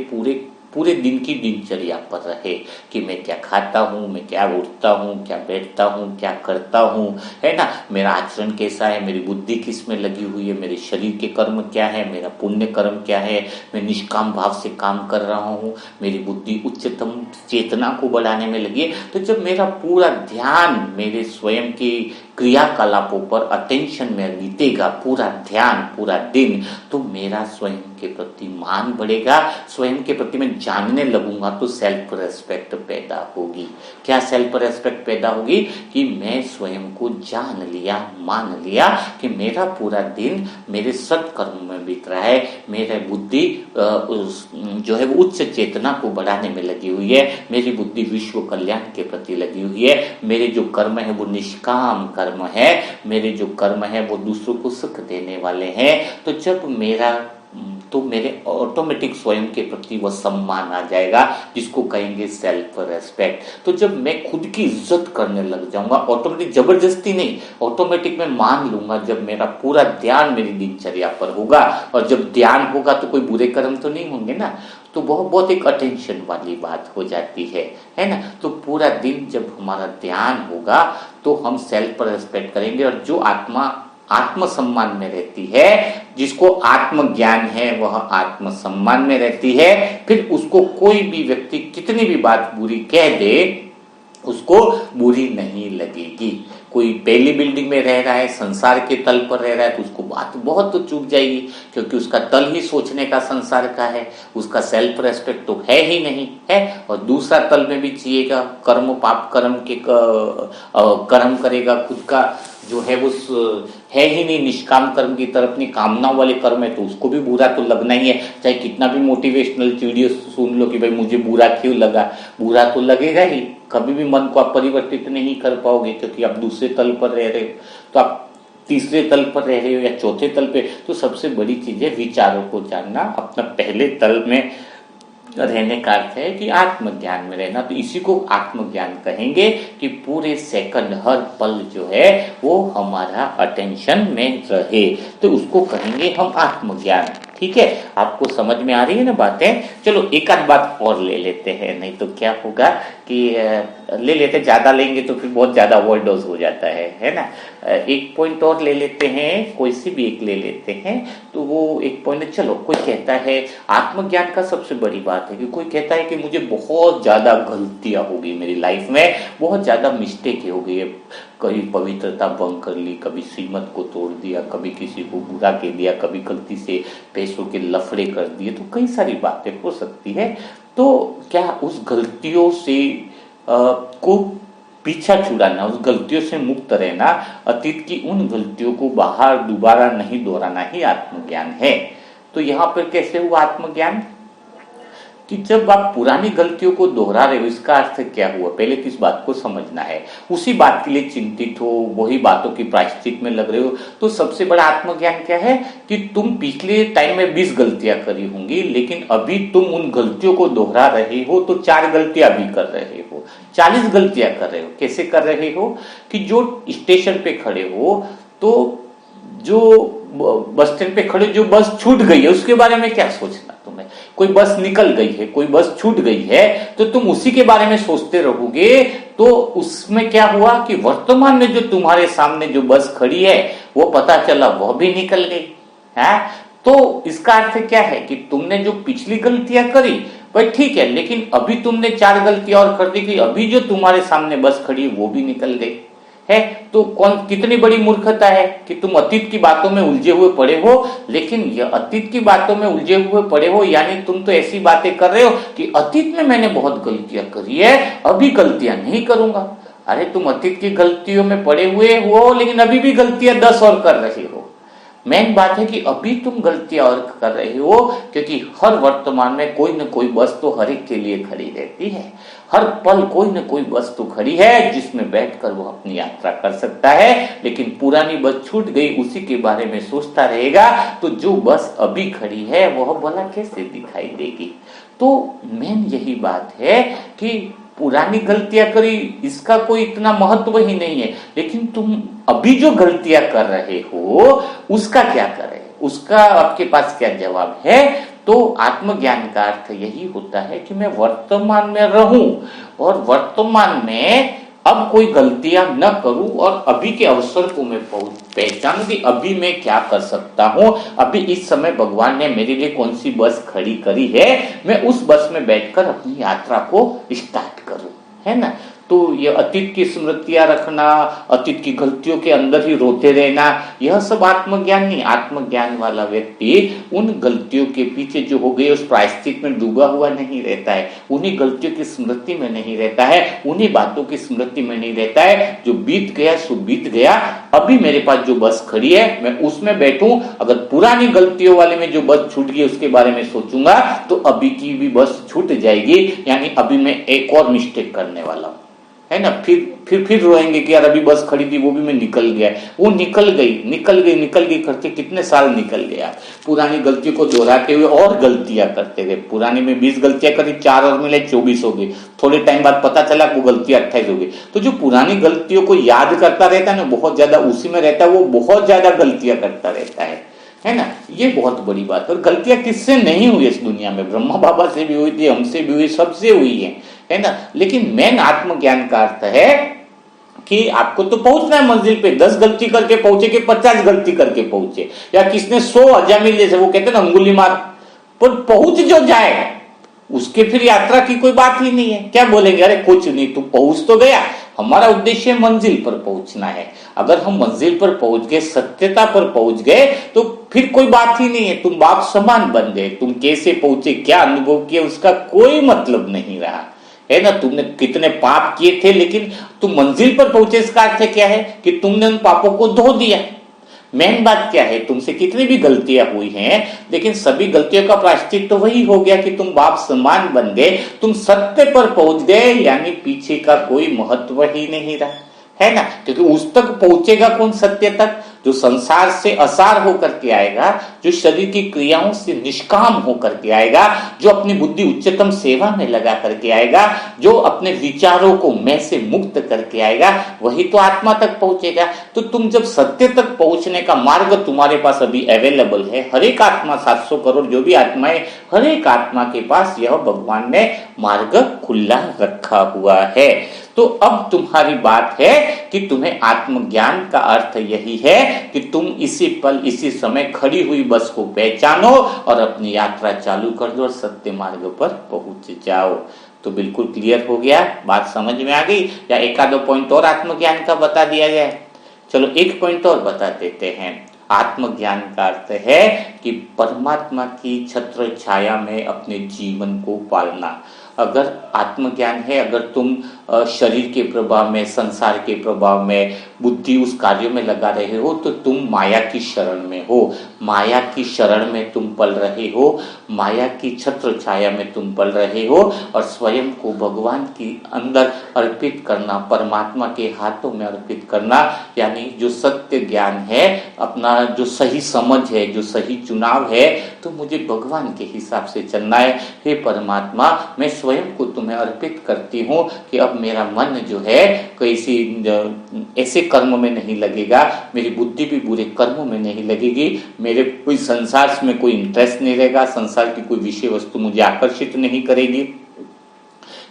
पूरे दिन की दिनचर्या पर रहे कि मैं क्या खाता हूँ, मैं क्या उठता हूँ, क्या बैठता हूँ, क्या करता हूँ, है ना, मेरा आचरण कैसा है, मेरी बुद्धि किस में लगी हुई है, मेरे शरीर के कर्म क्या है, मेरा पुण्य कर्म क्या है, मैं निष्काम भाव से काम कर रहा हूँ, मेरी बुद्धि उच्चतम चेतना को बढ़ाने में लगी है। तो जब मेरा पूरा ध्यान मेरे स्वयं की क्रियाकलापों पर अटेंशन में बीतेगा, पूरा ध्यान पूरा दिन, तो मेरा स्वयं के प्रति मान बढ़ेगा। स्वयं के प्रति मैं जानने लगूंगा तो सेल्फ रेस्पेक्ट पैदा होगी। क्या सेल्फ रेस्पेक्ट पैदा होगी? कि मैं स्वयं को जान लिया, मान लिया कि मेरा पूरा दिन मेरे सत्कर्म में बीत रहा है, मेरी बुद्धि जो है वो उच्च चेतना को बढ़ाने में लगी हुई है, मेरी बुद्धि विश्व कल्याण के प्रति लगी हुई है, मेरे जो कर्म है वो निष्काम कर्म है, मेरे जो कर्म है वो दूसरों को सुख देने वाले हैं। तो जब मेरा तो मेरे ऑटोमेटिक स्वयं के प्रति वह सम्मान आ जाएगा, जिसको कहेंगे सेल्फ रेस्पेक्ट। तो जब मैं खुद की इज्जत करने लग जाऊंगा, ऑटोमेटिक, जबरदस्ती नहीं, ऑटोमेटिक मैं मान लूंगा, जब मेरा पूरा ध्यान मेरी दिनचर्या पर होगा, और जब ध्यान होगा तो कोई बुरे कर्म तो नहीं होंगे ना, तो बहुत एक अटेंशन वाली बात हो जाती है ना। तो पूरा दिन जब हमारा ध्यान होगा तो हम सेल्फ रेस्पेक्ट करेंगे, और जो आत्मा आत्मसम्मान में रहती है, जिसको आत्मज्ञान है, वह आत्मसम्मान में रहती है। फिर उसको कोई भी व्यक्ति कितनी भी बात बुरी कह दे, उसको बुरी नहीं लगेगी। कोई पहली बिल्डिंग में रह रहा है, संसार के तल पर रह रहा है, तो उसको बात बहुत तो चुभ जाएगी, क्योंकि उसका तल ही सोचने का संसार का है, उसका सेल्फ रेस्पेक्ट तो है ही नहीं है। और दूसरा तल में भी चाहिएगा, कर्म पाप कर्म के कर्म करेगा, खुद का जो है वो है ही नहीं, निष्काम कर्म की तरफ नहीं, कामनाओं वाले कर्म है, तो उसको भी बुरा तो लगना ही है। चाहे कितना भी मोटिवेशनल वीडियो सुन लो कि भाई मुझे बुरा क्यों लगा, बुरा तो लगेगा ही। कभी भी मन को आप परिवर्तित नहीं कर पाओगे, क्योंकि आप दूसरे तल पर रह रहे हो, तो आप तीसरे तल पर रह रहे हो या चौथे तल पे। तो सबसे बड़ी चीज है विचारों को जानना, अपना पहले तल में रहने का अर्थ है कि आत्मज्ञान में रहना। तो इसी को आत्मज्ञान कहेंगे, कि पूरे सेकंड हर पल जो है वो हमारा अटेंशन में रहे, तो उसको कहेंगे हम आत्मज्ञान। ठीक है, आपको समझ में आ रही है ना बातें। चलो एक आध बात और ले लेते हैं, नहीं तो क्या होगा कि ले लेते, ज्यादा लेंगे तो फिर बहुत ज्यादा ओवरडोज हो जाता है ना। एक पॉइंट और ले लेते हैं, कोई सी भी एक ले लेते हैं। तो वो एक पॉइंट, चलो कोई कहता है आत्मज्ञान का सबसे बड़ी बात है कि कोई कहता है कि मुझे बहुत ज्यादा गलतियां हो गई मेरी लाइफ में, बहुत ज्यादा मिस्टेक हो गई है, कभी पवित्रता भंग कर ली, कभी श्रीमत को तोड़ दिया, कभी किसी को बुरा कह दिया, कभी गलती से पैसों के लफड़े कर दिए, तो कई सारी बातें हो सकती है। तो क्या उस गलतियों से को पीछा छुड़ाना, उस गलतियों से मुक्त रहना, अतीत की उन गलतियों को बाहर दोबारा नहीं दोहराना ही आत्मज्ञान है। तो यहाँ पर कैसे हुआ आत्मज्ञान, कि जब आप पुरानी गलतियों को दोहरा रहे हो, इसका अर्थ क्या हुआ, पहले तो इस बात को समझना है। उसी बात के लिए चिंतित हो, वही बातों की प्रायश्चित में लग रहे हो, तो सबसे बड़ा आत्मज्ञान क्या है कि तुम पिछले टाइम में 20 गलतियां करी होंगी, लेकिन अभी तुम उन गलतियों को दोहरा रहे हो, तो 4 गलतियां भी कर रहे हो, 40 गलतियां कर रहे हो। कैसे कर रहे हो कि जो स्टेशन पे खड़े हो, तो जो बस स्टैंड पे खड़े, जो बस छूट गई है उसके बारे में क्या सोचना तुम्हें। कोई बस निकल गई है, कोई बस छूट गई है, तो तुम उसी के बारे में सोचते रहोगे, तो उसमें क्या हुआ कि वर्तमान में जो तुम्हारे सामने जो बस खड़ी है, वो पता चला वह भी निकल गई है। तो इसका अर्थ क्या है कि तुमने जो पिछली गलतियां करी भाई ठीक है, लेकिन अभी तुमने 4 गलतियां और कर दी कि अभी जो तुम्हारे सामने बस खड़ी है वो भी निकल गई है। तो कौन, कितनी बड़ी मूर्खता है कि तुम अतीत की बातों में उलझे हुए पड़े हो। लेकिन ये अतीत की बातों में उलझे हुए पड़े हो, यानी तुम तो ऐसी बातें कर रहे हो कि अतीत में मैंने बहुत गलतियां करी है, अभी गलतियां नहीं करूंगा। अरे तुम अतीत की गलतियों में पड़े हुए हो, लेकिन अभी भी गलतियां 10 और कर रहे हो। मेन बात है कि अभी तुम गलतियां और कर रहे हो, क्योंकि हर वर्तमान में कोई न कोई बस तो हर एक के लिए खड़ी रहती है। हर पल कोई न कोई बस तो खड़ी है, जिसमें बैठकर वो अपनी यात्रा कर सकता है। लेकिन पुरानी बस छूट गई, उसी के बारे में सोचता रहेगा, तो जो बस अभी खड़ी है वह भला कैसे दिखाई देगी। तो मेन यही बात है कि पुरानी गलतियां करी, इसका कोई इतना महत्व ही नहीं है, लेकिन तुम अभी जो गलतियां कर रहे हो उसका क्या करें, उसका आपके पास क्या जवाब है। तो आत्मज्ञान का अर्थ यही होता है कि मैं वर्तमान में रहूं, और वर्तमान में अब कोई गलतियां न करूं, और अभी के अवसर को मैं पहचानूं कि अभी मैं क्या कर सकता हूं। अभी इस समय भगवान ने मेरे लिए कौन सी बस खड़ी करी है, मैं उस बस में बैठकर अपनी यात्रा को स्टार्ट करूं, है ना। तो ये अतीत की स्मृतियां रखना, अतीत की गलतियों के अंदर ही रोते रहना, यह सब आत्मज्ञान नहीं। आत्मज्ञान वाला व्यक्ति उन गलतियों के पीछे जो हो गई उस प्रायश्चित में डूबा हुआ नहीं रहता है, उन्हीं गलतियों की स्मृति में नहीं रहता है, उन्हीं बातों की स्मृति में नहीं रहता है। जो बीत गया सो बीत गया, अभी मेरे पास जो बस खड़ी है मैं उसमें बैठूं। अगर पुरानी गलतियों वाले में जो बस छूट गई उसके बारे में सोचूंगा, तो अभी की भी बस छूट जाएगी, यानी अभी मैं एक और मिस्टेक करने वाला हूं, है ना। फिर रोएंगे कि यार अभी बस खड़ी थी वो भी मैं निकल गया। वो निकल गई करके कितने साल निकल गया। पुरानी गलतियों को दोहराते हुए और गलतियां करते गए। पुरानी में 20 गलतियां करी, 4 और मिले 24 हो गई। थोड़े टाइम बाद पता चला वो गलतियां 28 हो गई। तो जो पुरानी गलतियों को याद करता रहता है ना, बहुत ज्यादा उसी में रहता है, वो बहुत ज्यादा गलतियां करता रहता है ना। ये बहुत बड़ी बात है। और गलतियां किससे नहीं हुई इस दुनिया में? ब्रह्मा बाबा से भी हुई थी, हमसे भी हुई, सबसे हुई है ना। लेकिन मेन आत्मज्ञान का अर्थ है कि आपको तो पहुंचना है मंजिल पे। 10 गलती करके पहुंचे कि 50 गलती करके पहुंचे, या किसने 100 अजामिल, जैसे वो कहते हैं ना अंगुली मार, पर पहुंच जो जाए उसके फिर यात्रा की कोई बात ही नहीं है। क्या बोलेंगे, अरे कुछ नहीं, तू पहुंच तो गया। हमारा उद्देश्य मंजिल पर पहुंचना है। अगर हम मंजिल पर पहुंच गए, सत्यता पर पहुंच गए, तो फिर कोई बात ही नहीं है। तुम बाप समान बन गए। तुम कैसे पहुंचे, क्या अनुभव किया, उसका कोई मतलब नहीं रहा, है ना। तुमने कितने पाप किए थे, लेकिन तुम मंजिल पर पहुंचे, इसका अर्थ क्या है कि तुमने उन पापों को धो दिया। मेन बात क्या है, तुमसे कितनी भी गलतियां हुई हैं, लेकिन सभी गलतियों का प्रायश्चित तो वही हो गया कि तुम बाप समान बन गए, तुम सत्य पर पहुंच गए, यानी पीछे का कोई महत्व ही नहीं रहा, है ना। क्योंकि उस तक पहुंचेगा कौन? सत्य तक, जो संसार से असार होकर के आएगा, जो शरीर की क्रियाओं से निष्काम होकर के आएगा, जो अपनी बुद्धि उच्चतम सेवा में लगा करके आएगा, जो अपने विचारों को मैं से मुक्त करके आएगा, वही तो आत्मा तक पहुंचेगा। तो तुम जब सत्य तक पहुंचने का मार्ग तुम्हारे पास अभी अवेलेबल है, हर एक आत्मा, 700 करोड़ जो भी आत्माएं, हर एक आत्मा के पास यह भगवान ने मार्ग खुला रखा हुआ है। तो अब तुम्हारी बात है कि तुम्हें आत्मज्ञान का अर्थ यही है कि तुम इसी पल, इसी समय खड़ी हुई बस को पहचानो और अपनी यात्रा चालू कर दो और सत्य मार्ग पर पहुंच जाओ। तो बिल्कुल क्लियर हो गया, बात समझ में आ गई? या एक आधो पॉइंट और आत्मज्ञान का बता दिया जाए? चलो एक पॉइंट और बता देते हैं। आत्मज्ञान का अर्थ है कि परमात्मा की छत्र छाया में अपने जीवन को पालना। अगर आत्मज्ञान है, अगर तुम शरीर के प्रभाव में, संसार के प्रभाव में, बुद्धि उस कार्यों में लगा रहे हो, तो तुम माया की शरण में हो। माया की शरण में तुम पल रहे हो, माया की छत्र छाया में तुम पल रहे हो, और स्वयं को भगवान की अंदर अर्पित करना, परमात्मा के हाथों में अर्पित करना, यानी जो सत्य ज्ञान है, अपना जो सही समझ है, जो सही चुनाव है, तो मुझे भगवान के हिसाब से चलना है। हे परमात्मा, मैं स्वयं को तुम्हें अर्पित करती हूँ कि अब मेरा मन जो है किसी ऐसे कर्म में नहीं लगेगा, मेरी बुद्धि भी बुरे कर्मों में नहीं लगेगी, मेरे कोई संसार में कोई इंटरेस्ट नहीं रहेगा, संसार की कोई विषय वस्तु मुझे आकर्षित नहीं करेगी।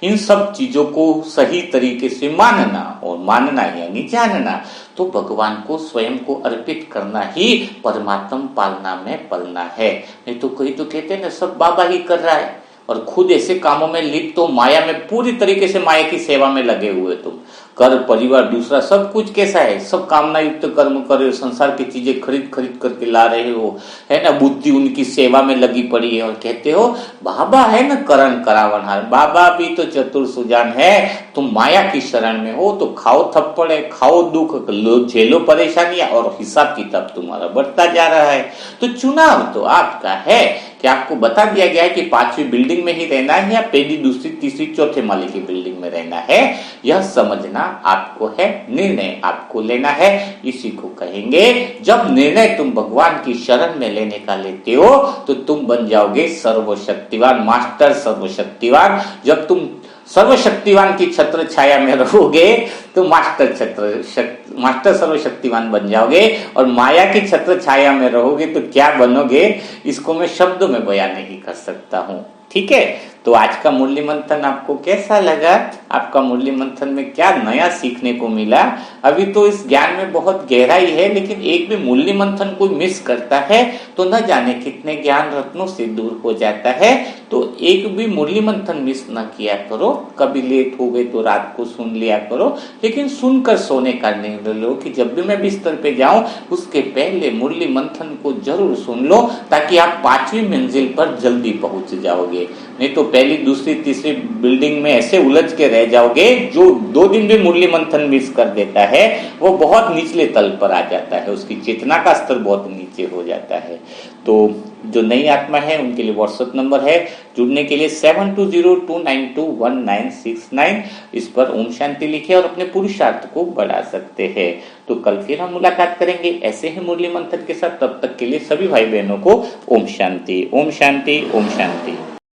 इन सब चीजों को सही तरीके से मानना, और मानना यानी जानना, तो भगवान को स्वयं को अर्पित करना ही परमात्म पालना में पलना है। नहीं तो कोई तो कहते हैं ना, सब बाबा ही कर रहा है, और खुद ऐसे कामों में लिप्त तो माया में पूरी तरीके से माया की सेवा में लगे हुए। तुम घर परिवार दूसरा सब कुछ कैसा है, सब कामना युक्त कर्म कर रहे हो, संसार की चीजें खरीद खरीद करके ला रहे हो, है ना। बुद्धि उनकी सेवा में लगी पड़ी है, और कहते हो बाबा है ना करण करावनहार, बाबा भी तो चतुर सुजान है। तुम माया की शरण में हो तो खाओ थप्पड़, खाओ दुख, झेलो परेशानियां, और हिसाब किताब तुम्हारा बढ़ता जा रहा है। तो चुनाव तो आपका है कि आपको बता दिया गया है कि 5वीं बिल्डिंग में ही रहना है या पहली, दूसरी, तीसरी, चौथे माले की बिल्डिंग में रहना है। यह समझना आपको है, निर्णय आपको लेना है। इसी को कहेंगे, जब निर्णय तुम भगवान की शरण में लेने का लेते हो तो तुम बन जाओगे सर्वशक्तिवान, मास्टर सर्वशक्तिवान। जब तुम सर्वशक्तिवान की छत्र छाया में रहोगे तो मास्टर सर्वशक्तिवान बन जाओगे, और माया की छत्र छाया में रहोगे तो क्या बनोगे, इसको मैं शब्दों में बयान नहीं कर सकता हूं। ठीक है, तो आज का मुरली मंथन आपको कैसा लगा? आपका मुरली मंथन में क्या नया सीखने को मिला? अभी तो इस ज्ञान में बहुत गहराई है, लेकिन एक भी मुरली मंथन कोई मिस करता है तो न जाने कितने ज्ञान रत्नों से दूर हो जाता है। तो एक भी मुरली मंथन मिस न किया करो। कभी लेट हो गए तो रात को सुन लिया करो, लेकिन सुनकर सोने का निर्णय लो कि जब भी मैं बिस्तर पे जाऊं उसके पहले मुरली मंथन को जरूर सुन लो, ताकि आप 5वीं मंजिल पर जल्दी पहुंच जाओगे। नहीं तो पहली दूसरी तीसरी बिल्डिंग में ऐसे उलझ के रह जाओगे, जो 2 दिन भी मुरली मंथन मिस कर देता है वो बहुत निचले तल पर आ जाता है, उसकी चेतना का स्तर बहुत नीचे हो जाता है। तो जो नई आत्मा है उनके लिए व्हाट्सएप नंबर है जुड़ने के लिए 7202921969, इस पर ओम शांति लिखे और अपने पुरुषार्थ को बढ़ा सकते हैं। तो कल फिर हम मुलाकात करेंगे ऐसे ही मुरली मंथन के साथ। तब तक के लिए सभी भाई बहनों को ओम शांति, ओम शांति, ओम शांति।